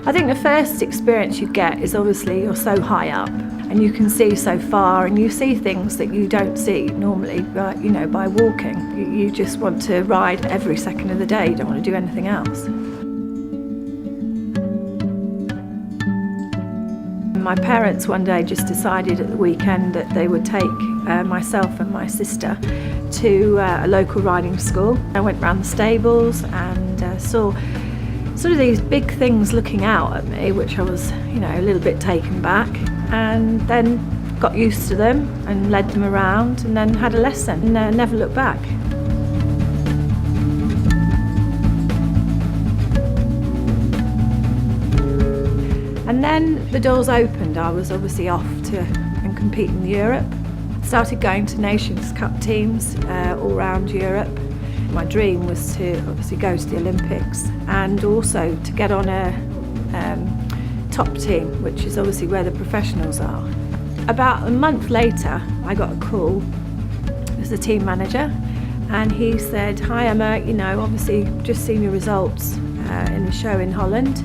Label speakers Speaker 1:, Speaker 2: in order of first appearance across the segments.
Speaker 1: I think the first experience you get is obviously you're so high up and you can see so far and you see things that you don't see normally, but, by walking. You just want to ride every second of the day, you don't want to do anything else. My parents one day just decided at the weekend that they would take myself and my sister to a local riding school. I went round the stables and saw sort of these big things looking out at me, which I was, a little bit taken back, and then got used to them and led them around and then had a lesson and never looked back. And then the doors opened. I was obviously off to and compete in Europe. Started going to Nations Cup teams all around Europe. My dream was to obviously go to the Olympics and also to get on a top team, which is obviously where the professionals are. About a month later, I got a call as the team manager, and he said, "Hi Emma, obviously just seen your results in the show in Holland.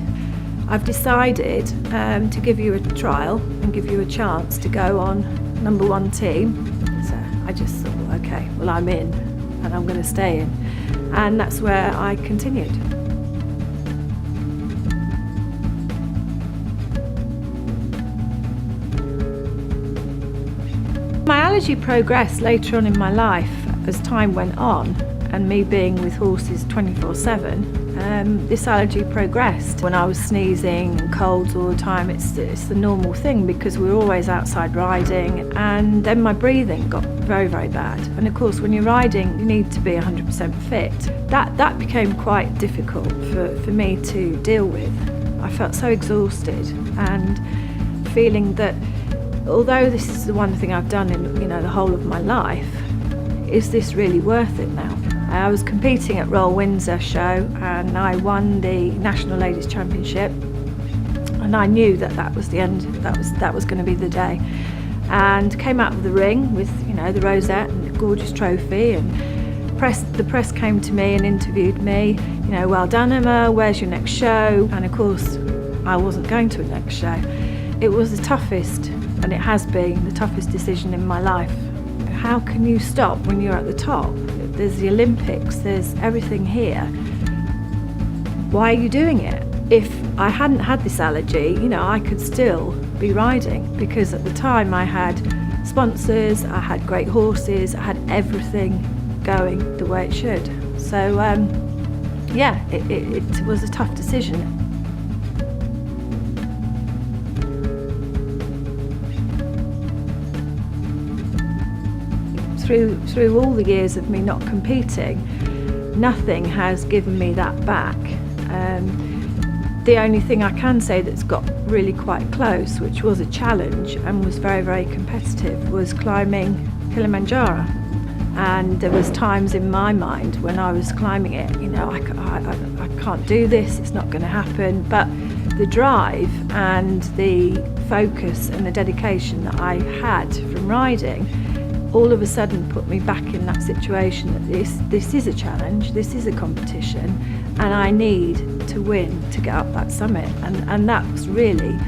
Speaker 1: I've decided to give you a trial and give you a chance to go on #1 team." So I just thought, okay, well I'm in and I'm going to stay in. And that's where I continued. My allergy progressed later on in my life as time went on, and me being with horses 24/7, this allergy progressed. When I was sneezing and colds all the time, it's the normal thing because we're always outside riding, and then my breathing got very, very bad. And of course, when you're riding, you need to be 100% fit. That became quite difficult for me to deal with. I felt so exhausted and feeling that although this is the one thing I've done in the whole of my life, is this really worth it now? I was competing at Royal Windsor show and I won the National Ladies Championship, and I knew that was the end, that was going to be the day. And came out of the ring with the rosette and the gorgeous trophy, and the press came to me and interviewed me, "Well done Emma, where's your next show?" And of course I wasn't going to a next show. It was the toughest, and it has been the toughest decision in my life. How can you stop when you're at the top? There's the Olympics, there's everything here. Why are you doing it? If I hadn't had this allergy, I could still be riding, because at the time I had sponsors, I had great horses, I had everything going the way it should. So it was a tough decision. Through all the years of me not competing, nothing has given me that back. The only thing I can say that's got really quite close, which was a challenge and was very, very competitive, was climbing Kilimanjaro. And there was times in my mind when I was climbing it, I can't do this, it's not going to happen. But the drive and the focus and the dedication that I had from riding all of a sudden put me back in that situation that this is a challenge, this is a competition, and I need to win to get up that summit. And that was really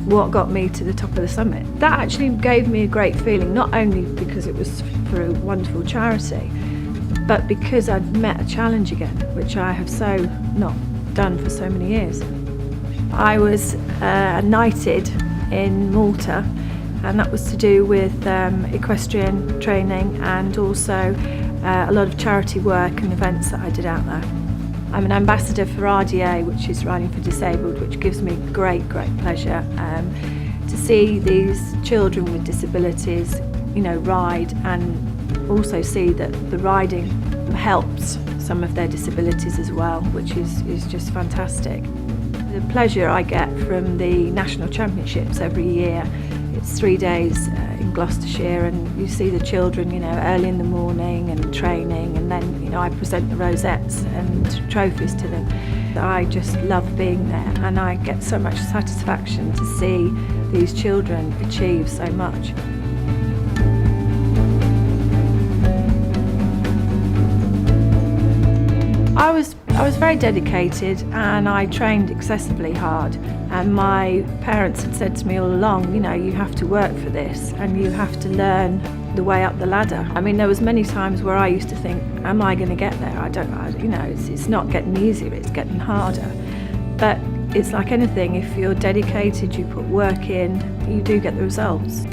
Speaker 1: what got me to the top of the summit. That actually gave me a great feeling, not only because it was for a wonderful charity, but because I'd met a challenge again, which I have so not done for so many years. I was knighted in Malta, and that was to do with equestrian training and also a lot of charity work and events that I did out there. I'm an ambassador for RDA, which is Riding for Disabled, which gives me great, great pleasure to see these children with disabilities, ride, and also see that the riding helps some of their disabilities as well, which is just fantastic. The pleasure I get from the national championships every year, it's 3 days in Gloucestershire, and you see the children, early in the morning and training, and then, I present the rosettes and trophies to them. I just love being there, and I get so much satisfaction to see these children achieve so much. I was was very dedicated and I trained excessively hard, and my parents had said to me all along, you know, you have to work for this and you have to learn the way up the ladder. I mean, there was many times where I used to think, am I going to get there? It's not getting easier, it's getting harder. But it's like anything, if you're dedicated, you put work in, you do get the results.